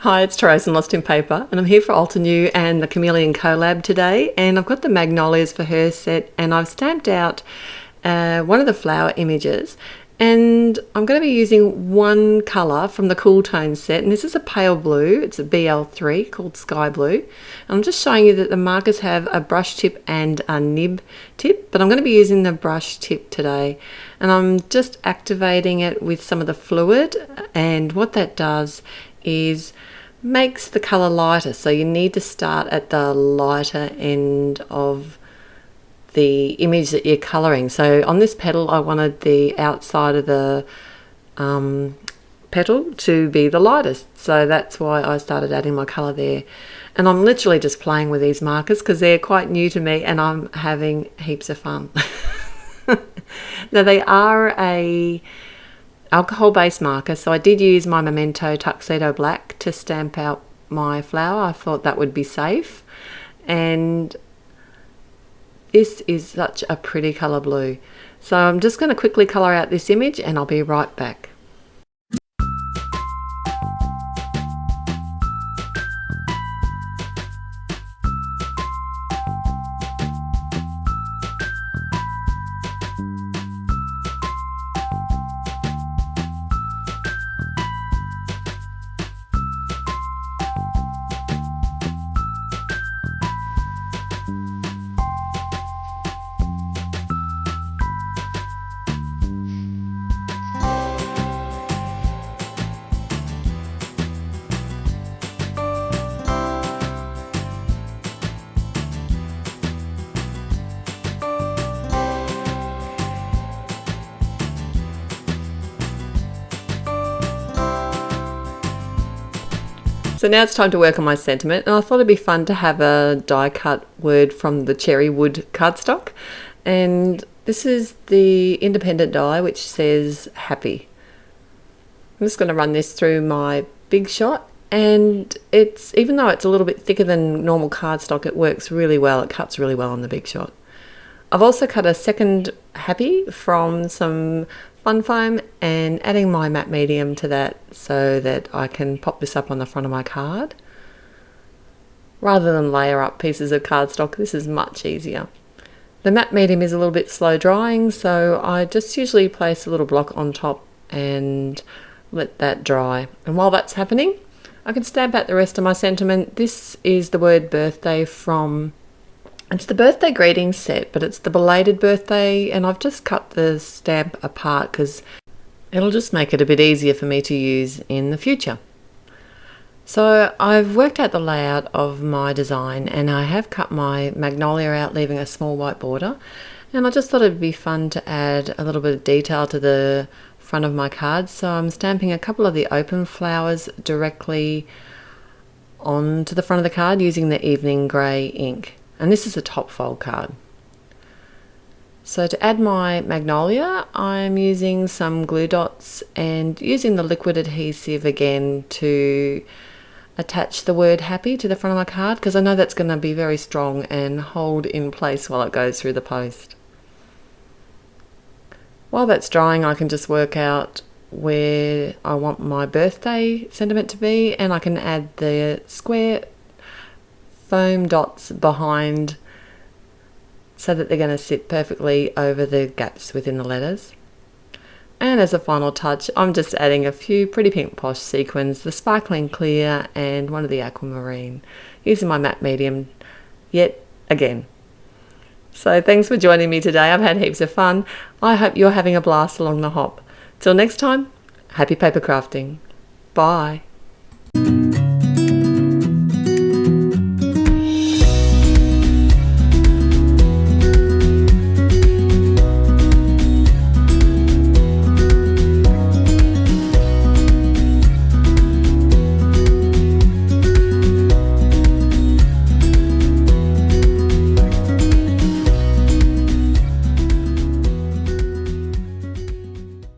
Hi, it's Therese and Lostinpaper, and I'm here for Altenew and the Chameleon Collab today, and I've got the magnolias for her set, and I've stamped out one of the flower images, and I'm going to be using one colour from the Cool Tone set, and this is a pale blue. It's a BL3 called Sky Blue, and I'm just showing you that the markers have a brush tip and a nib tip, but I'm going to be using the brush tip today, and I'm just activating it with some of the fluid, and what that does is makes the colour lighter, so you need to start at the lighter end of the image that you're colouring. So on this petal I wanted the outside of the petal to be the lightest, so that's why I started adding my colour there. And I'm literally just playing with these markers because they're quite new to me and I'm having heaps of fun. Now they are a alcohol based marker, so I did use my Memento Tuxedo Black to stamp out my flower. I thought that would be safe, and this is such a pretty colour blue. So I'm just going to quickly colour out this image and I'll be right back. So now it's time to work on my sentiment, and I thought it'd be fun to have a die cut word from the cherry wood cardstock, and this is the independent die which says happy. I'm just going to run this through my Big Shot, and it's, even though it's a little bit thicker than normal cardstock, it works really well. It cuts really well on the Big Shot. I've also cut a second happy from some fun foam and adding my matte medium to that so that I can pop this up on the front of my card. Rather than layer up pieces of cardstock, this is much easier. The matte medium is a little bit slow drying, so I just usually place a little block on top and let that dry. And while that's happening, I can stamp out the rest of my sentiment. This is the word birthday from, it's the birthday greeting set, but it's the belated birthday, and I've just cut the stamp apart because it'll just make it a bit easier for me to use in the future. So I've worked out the layout of my design, and I have cut my magnolia out, leaving a small white border, and I just thought it'd be fun to add a little bit of detail to the front of my card. So I'm stamping a couple of the open flowers directly onto the front of the card using the evening grey ink. And this is a top fold card. So to add my magnolia, I'm using some glue dots and using the liquid adhesive again to attach the word happy to the front of my card, because I know that's going to be very strong and hold in place while it goes through the post. While that's drying, I can just work out where I want my birthday sentiment to be, and I can add the square foam dots behind so that they're going to sit perfectly over the gaps within the letters. And as a final touch, I'm just adding a few pretty pink posh sequins, the sparkling clear and one of the aquamarine, using my matte medium yet again. So thanks for joining me today. I've had heaps of fun. I hope you're having a blast along the hop. Till next time, happy paper crafting. Bye.